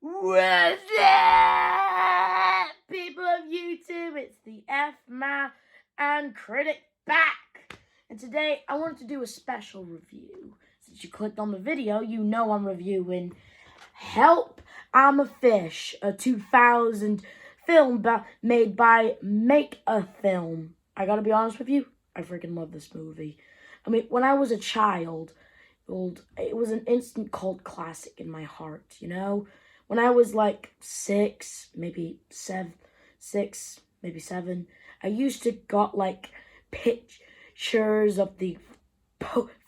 What's up, people of YouTube? It's the F-Man Critic back. And today I wanted to do a special review. Since you clicked on the video, you know I'm reviewing Help, I'm a Fish, a 2000 film made by Make a Film. I gotta be honest with you, I freaking love this movie. I mean, when I was a child, it was an instant cult classic in my heart, you know? When I was like 6, maybe 7, I used to got like pictures of the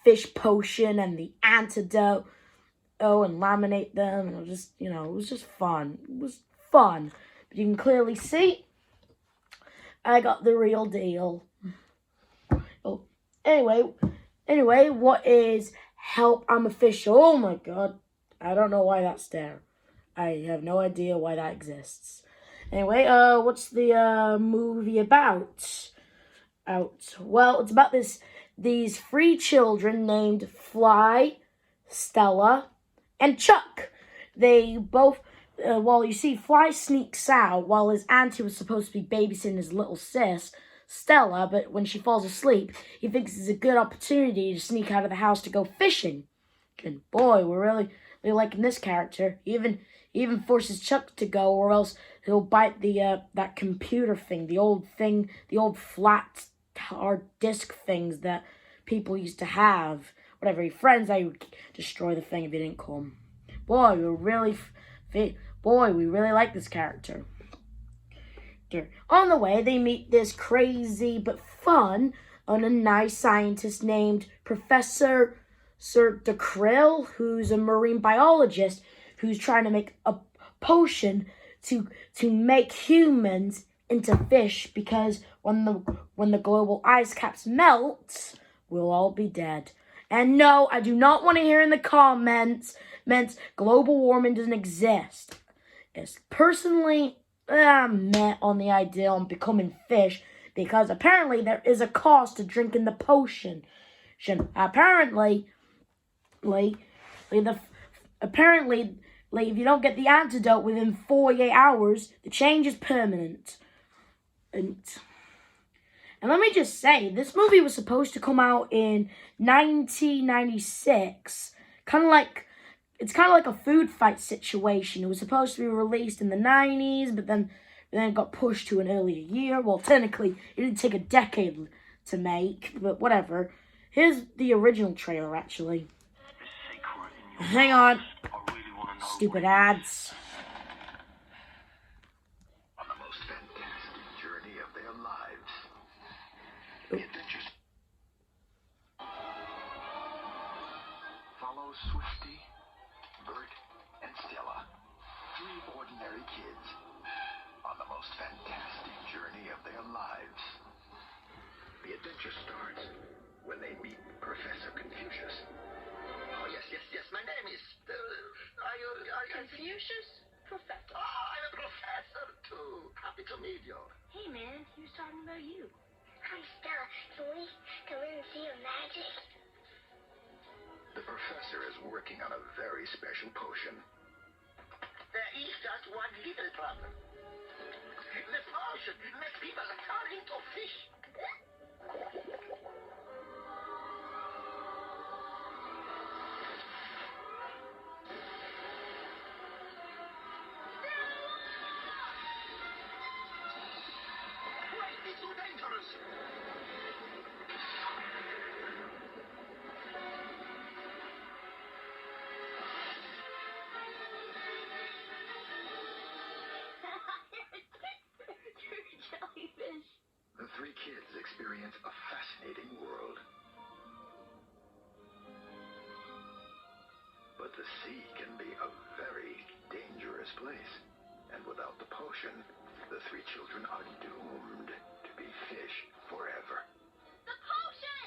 fish potion and the antidote, and laminate them, and it was just fun. It was fun. But you can clearly see I got the real deal. Oh, anyway, what is Help, I'm a Fish? Oh my god, I don't know why that's there. I have no idea why that exists. Anyway, what's the movie about? Well, it's about these 3 children named Fly, Stella, and Chuck. They both, you see, Fly sneaks out while his auntie was supposed to be babysitting his little sis, Stella, but when she falls asleep, he thinks it's a good opportunity to sneak out of the house to go fishing. And boy, we're really liking this character. He even forces Chuck to go, or else he'll bite that computer thing, the old flat hard disk things that people used to have. Whatever, he friends, I would destroy the thing if he didn't come. Boy, we really like this character. On the way, they meet this crazy but fun and a nice scientist named Professor Sir DeKrill, who's a marine biologist who's trying to make a potion to make humans into fish, because when the global ice caps melt, we'll all be dead. And no, I do not want to hear in the comments global warming doesn't exist. It's personally, I'm met on the idea on becoming fish, because apparently there is a cost to drinking the potion. Apparently, if you don't get the antidote within 48 hours, the change is permanent. And let me just say, this movie was supposed to come out in 1996. It's kind of like a food fight situation. It was supposed to be released in the 90s, but then it got pushed to an earlier year. Well, technically, it didn't take a decade to make, but whatever. Here's the original trailer, actually. Hang on. Stupid ads. On the most fantastic journey of their lives. The adventures. Follow Swifty, Bert, and Stella. 3 ordinary kids on the most fantastic journey of their lives. The adventure starts when they meet Professor Confucius. Oh, yes. My name is... Confucius? Professor. Oh, I'm a professor, too. Happy to meet you. Hey, man, he was talking about you. I'm Stella. Can we come in and see your magic? The professor is working on a very special potion. There is just one little problem. The potion makes people turn into fish. It's too dangerous. You're a jellyfish. The 3 kids experience a fascinating world. But the sea can be a very dangerous place. And without the potion, the 3 children are doomed to be fish forever. The potion!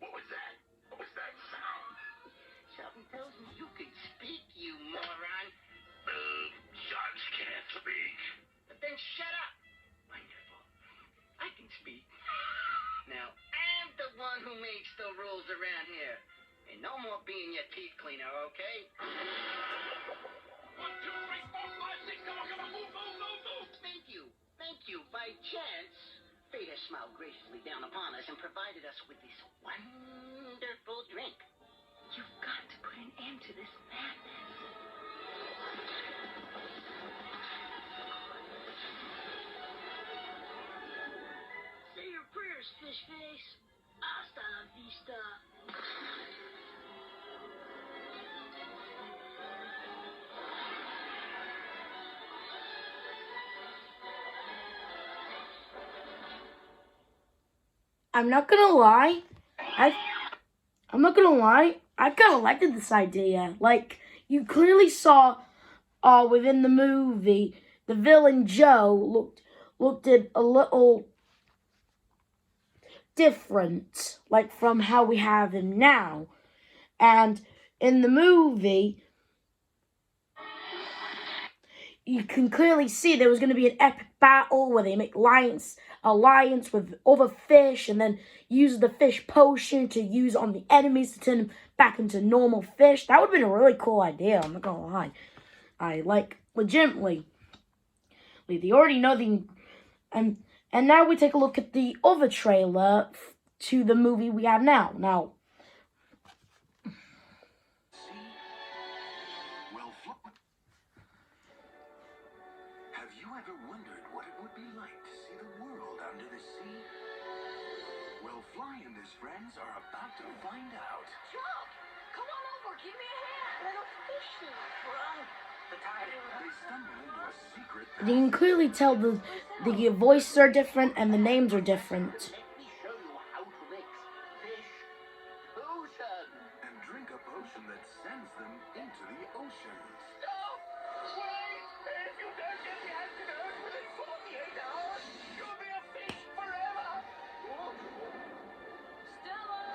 What was that? What was that sound? Something tells me you can speak, you moron. Sharks can't speak. But then shut up. Wonderful. I can speak. Now age still rules around here. And no more being your teeth cleaner, okay? 1, 2, 3, 4, 5, 6, come on, move, move, move, move! Thank you. By chance, fate has smiled graciously down upon us and provided us with this wonderful drink. You've got to put an end to this madness. Say your prayers, fish face. Hasta la vista. I'm not gonna lie. I'm not gonna lie. I kind of liked this idea. Like, you clearly saw, within the movie, the villain Joe looked at a little different, like from how we have him now. And in the movie, you can clearly see there was going to be an epic battle where they make alliance with other fish and then use the fish potion to use on the enemies to turn them back into normal fish. That would have been a really cool idea, I'm not going to lie. I like, legitimately. They already know and now we take a look at the other trailer to the movie we have now. Have you ever wondered what it would be like to see the world under the sea? Well, Fly and his friends are about to find out. Joe, come on over. Give me a hand. Little fishy. Run. The tide. They stumble into a secret You can clearly tell the voices are different and the names are different. Let me show you how to mix fish potion. and drink a potion that sends them into the ocean. Stop! Wait! If you don't get the antidote within 48 hours, you'll be a fish forever! Stella!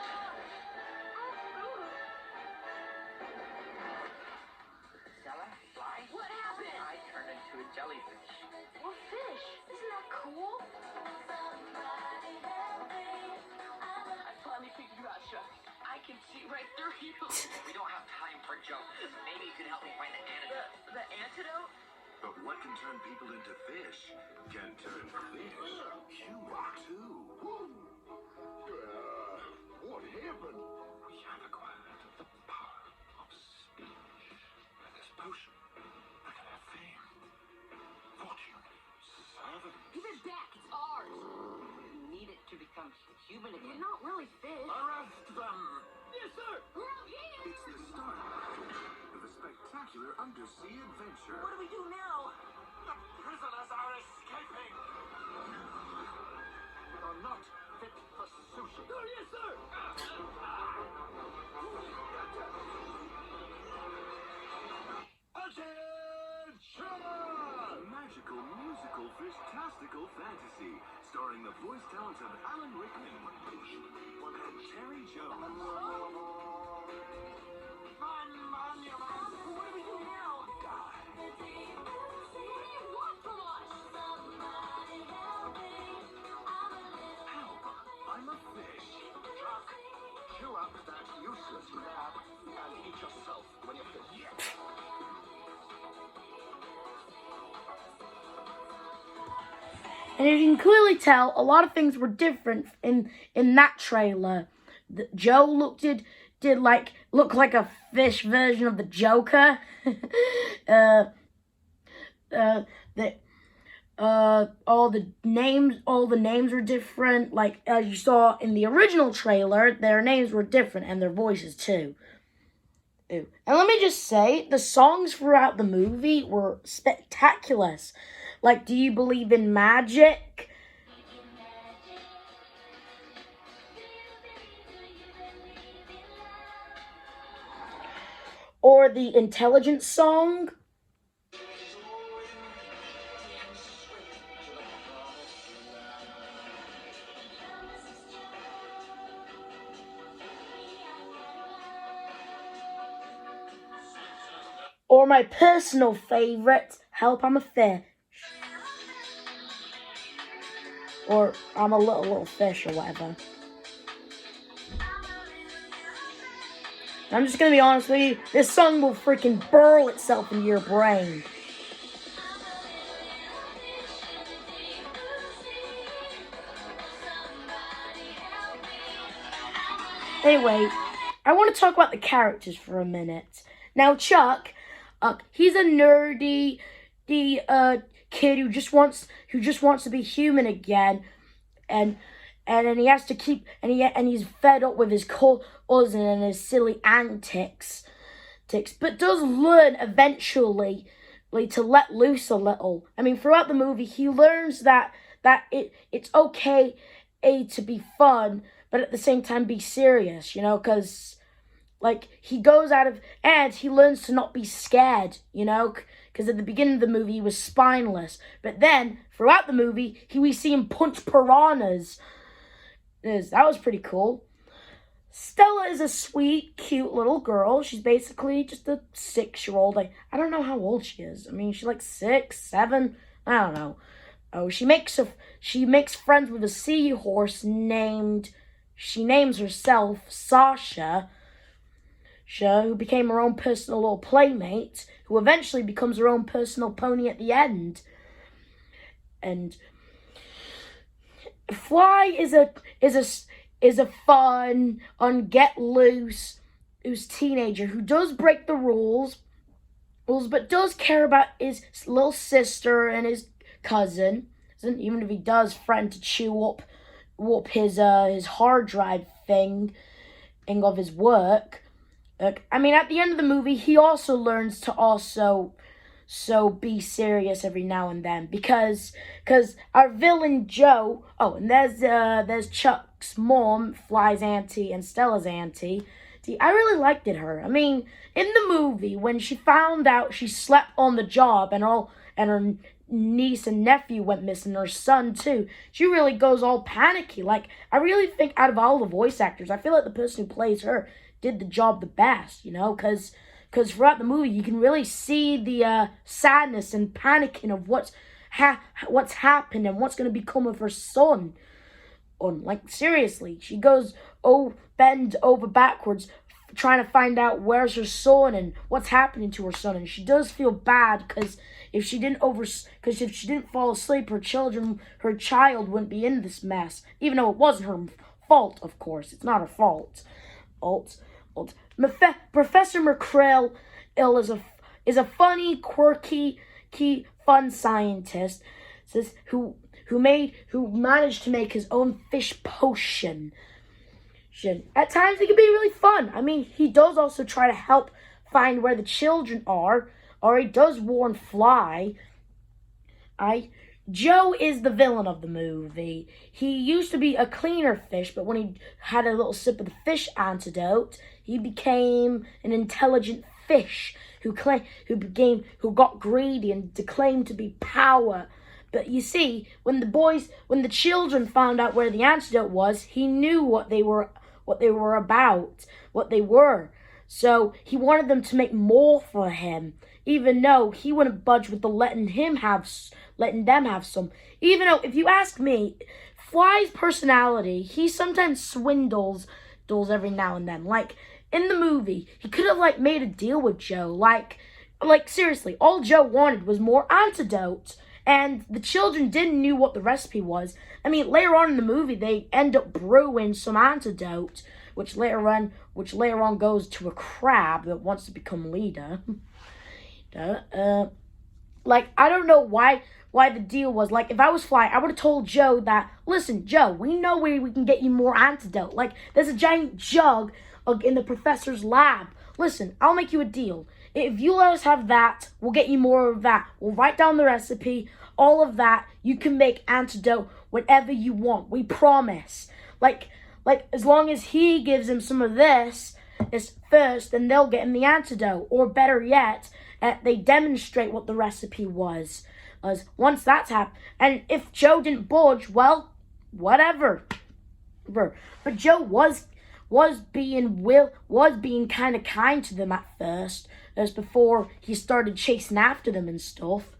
Stella, Fly? What happened? I turned into a jellyfish. We're fish. Isn't that cool? I finally figured you out, Chuck. I can see right through you. We don't have time for jokes. Maybe you could help me find the antidote. The antidote? But what can turn people into fish can turn fish human too. What happened? We have acquired the power of speech. And this potion, I can have fame, fortune, servant. Give it back. It's ours. You need it to become human You're again. not really fish. Arrest them! Yes, sir! It's the start of a spectacular undersea adventure. What do we do now? The prisoners are escaping! Are not fit for sushi. Oh, yes, sir! Attention! Magical musical fish-tastical fantasy, starring the voice talents of Alan Rickman and Terry Jones. What do we do now? What do you want from us? Help! I'm a fish. Chuck, chew up that useless crab and eat yourself when you're finished. And you can clearly tell a lot of things were different in that trailer. Joe looked like a fish version of the Joker. All the names were different. Like as you saw in the original trailer, their names were different and their voices too. Ew. And let me just say, the songs throughout the movie were spectacular. Like, Do You Believe in Magic? Or the Intelligence song. Or my personal favorite, Help, I'm a Fish. Or I'm a little fish or whatever. I'm just gonna be honest with you, this song will freaking burrow itself into your brain. Anyway, I want to talk about the characters for a minute. Now, Chuck, he's a nerdy, kid who just wants to be human again, and then he has to keep, and he's fed up with his cousin and his silly antics, but does learn eventually, to let loose a little. I mean, throughout the movie, he learns that it's okay to be fun, but at the same time be serious, because, he goes out of, and he learns to not be scared, because at the beginning of the movie, he was spineless, but then, throughout the movie, we see him punch piranhas. That was pretty cool. Stella is a sweet, cute little girl. She's basically just a 6-year-old. I don't know how old she is. I mean, she's 6, 7, I don't know. Oh, she makes friends with a seahorse she names herself Sasha, who became her own personal little playmate, who eventually becomes her own personal pony at the end. And Fly is a fun, get loose teenager who does break the rules, but does care about his little sister and his cousin. Even if he does threaten to chew up his hard drive thing of his work. I mean, at the end of the movie, he also learns to be serious every now and then, because our villain Joe. Oh, and there's Chuck's mom, Fly's auntie, and Stella's auntie. I really liked her. I mean, in the movie, when she found out she slept on the job and her niece and nephew went missing, her son too, she really goes all panicky. I really think out of all the voice actors, I feel like the person who plays her did the job the best, because throughout the movie you can really see the sadness and panicking of what's happened and what's going to become of her son. Seriously, she goes bend over backwards trying to find out where's her son and what's happening to her son, and she does feel bad because if she didn't fall asleep, her child wouldn't be in this mess, even though it wasn't her fault. Of course, it's not her fault. Professor McCrill is a funny, quirky, fun scientist who managed to make his own fish potion. At times, it can be really fun. I mean, he does also try to help find where the children are, or he does warn Fly. Joe is the villain of the movie. He used to be a cleaner fish, but when he had a little sip of the fish antidote, he became an intelligent fish who got greedy and claimed to be power. But you see, when the children found out where the antidote was, he knew what they were about, what they were. So he wanted them to make more for him, even though he wouldn't budge with letting them have some. Even though, if you ask me, Fly's personality, he sometimes swindles every now and then. In the movie, he could have made a deal with Joe. Seriously, all Joe wanted was more antidote. And the children didn't know what the recipe was. I mean, later on in the movie, they end up brewing some antidote, which later on goes to a crab that wants to become leader. I don't know why the deal was. If I was Fly, I would have told Joe that, listen, Joe, we know where we can get you more antidote. There's a giant jug in the professor's lab. Listen, I'll make you a deal. If you let us have that, we'll get you more of that. We'll write down the recipe, all of that. You can make antidote whatever you want. We promise. As long as he gives him some of this first, then they'll get him the antidote. Or better yet, they demonstrate what the recipe was. Once that's happened, and if Joe didn't budge, well, whatever. But Joe was being kind of kind to them at first, as before he started chasing after them and stuff.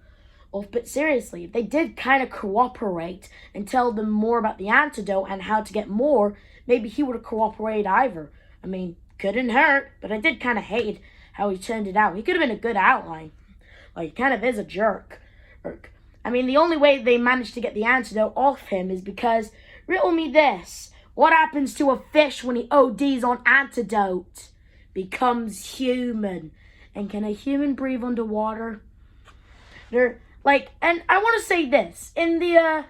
But seriously, if they did kind of cooperate and tell them more about the antidote and how to get more, maybe he would have cooperated either. I mean, couldn't hurt, but I did kind of hate how he turned it out. He could have been a good outline. Like, he kind of is a jerk. I mean, the only way they managed to get the antidote off him is because, riddle me this, what happens to a fish when he ODs on antidote? Becomes human. And can a human breathe underwater? And I want to say this, in the,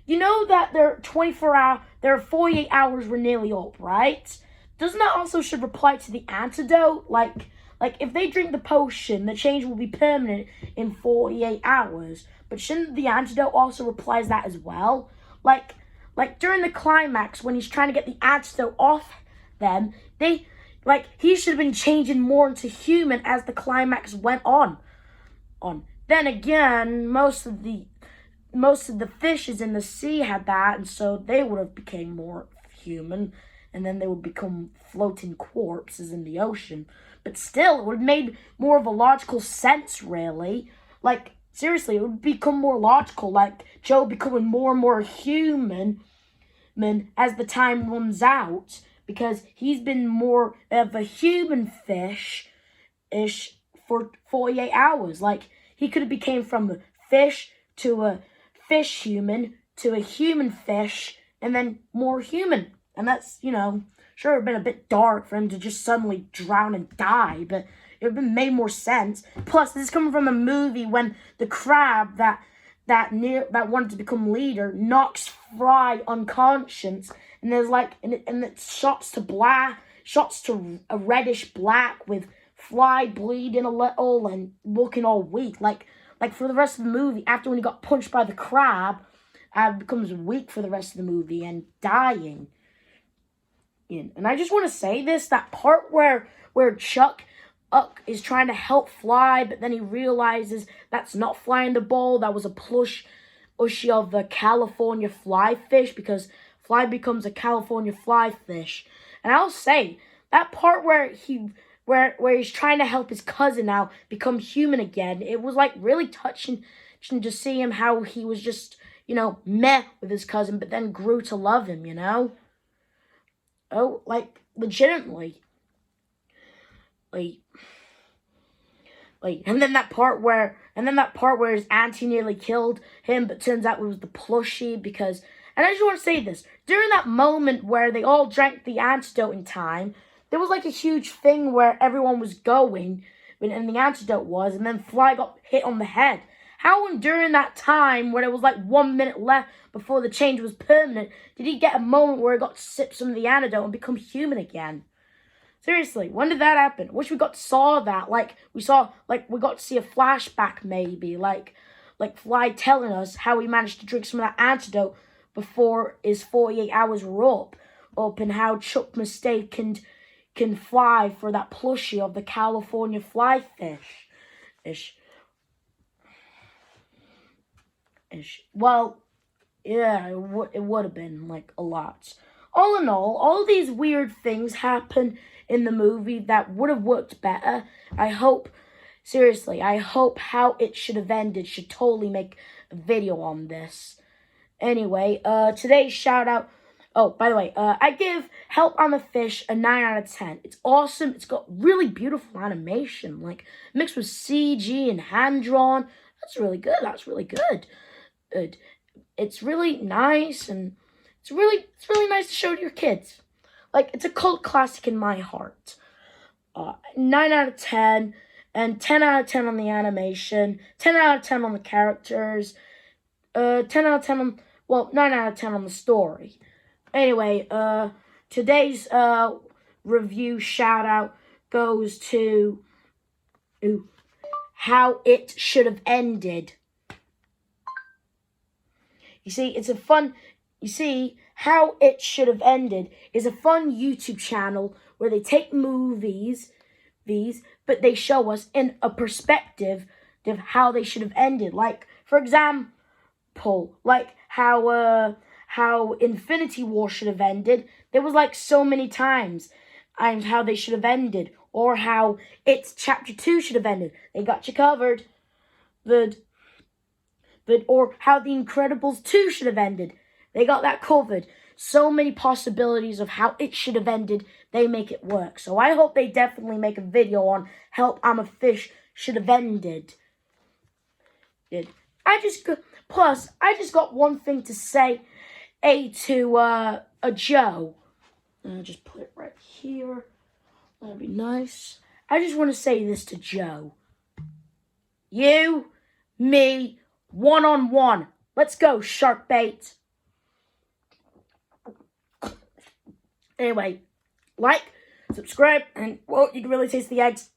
you know that their 48 hours were nearly up, right? Doesn't that also should apply to the antidote? Like, if they drink the potion, the change will be permanent in 48 hours. But shouldn't the antidote also apply to that as well? Like during the climax, when he's trying to get the antidote off them, he should have been changing more into human as the climax went on. Then again, most of the fishes in the sea had that, and so they would have become more human, and then they would become floating corpses in the ocean. But still, it would have made more of a logical sense, really. Like, seriously, it would become more logical, like Joe becoming more and more human as the time runs out, because he's been more of a human fish-ish for 48 hours. Like, he could have became from a fish to a fish human to a human fish and then more human. And that's, sure, it would have been a bit dark for him to just suddenly drown and die, but it would have made more sense. Plus, this is coming from a movie when the crab that wanted to become leader knocks Fry unconscious, and there's and it's shots to a reddish black with Fly bleeding a little and looking all weak. Like for the rest of the movie, after when he got punched by the crab, becomes weak for the rest of the movie and dying. And I just want to say this, that part where Chuck is trying to help Fly, but then he realizes that's not Fly in the bowl, that was a plushie of the California fly fish, because Fly becomes a California fly fish. And I'll say, that part where he's trying to help his cousin now become human again, it was really touching to see him, how he was just, meh with his cousin, but then grew to love him, Oh, legitimately. And then that part where his auntie nearly killed him, but turns out it was the plushie, because, and I just want to say this, during that moment where they all drank the antidote in time, there was a huge thing where everyone was going, and the antidote was, and then Fly got hit on the head. How, during that time, where there was 1 minute left before the change was permanent, did he get a moment where he got to sip some of the antidote and become human again? Seriously, when did that happen? I wish we got to saw that. We got to see a flashback, maybe. Like Fly telling us how he managed to drink some of that antidote before his 48 hours were up, and how Chuck mistakened Fly for that plushie of the California fly fish. Well, yeah, it would have been, a lot. All in all these weird things happen in the movie that would have worked better. I hope how it should have ended should totally make a video on this. Anyway, today's shout out. Oh, by the way, I give Help I'm a Fish a 9 out of 10. It's awesome. It's got really beautiful animation, mixed with CG and hand-drawn. That's really good. It's really nice, and it's really nice to show to your kids. It's a cult classic in my heart. 9 out of 10, and 10 out of 10 on the animation, 10 out of 10 on the characters, 10 out of 10 on, 9 out of 10 on the story. Anyway, today's review shout out goes to How It Should Have Ended. How It Should Have Ended is a fun YouTube channel where they take movies, but they show us in a perspective of how they should have ended. For example, how Infinity War should have ended. There was so many times and how they should have ended, or how It's Chapter 2 should have ended. They got you covered. Or how The Incredibles 2 should have ended. They got that covered. so many possibilities of how it should have ended. They make it work. So I hope they definitely make a video on Help, I'm a Fish should have ended. I just got one thing to say to Joe. I'll just put it right here. That'd be nice. I just want to say this to Joe. You, me, one-on-one. Let's go, shark bait. Anyway, like, subscribe, and, well, you can really taste the eggs.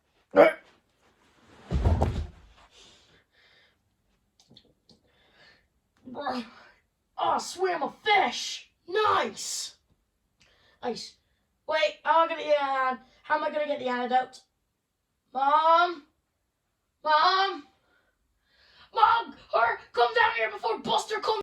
Oh, swam a fish. Nice. Nice. Wait, how am I gonna get the antidote? Mom, come down here before Buster comes.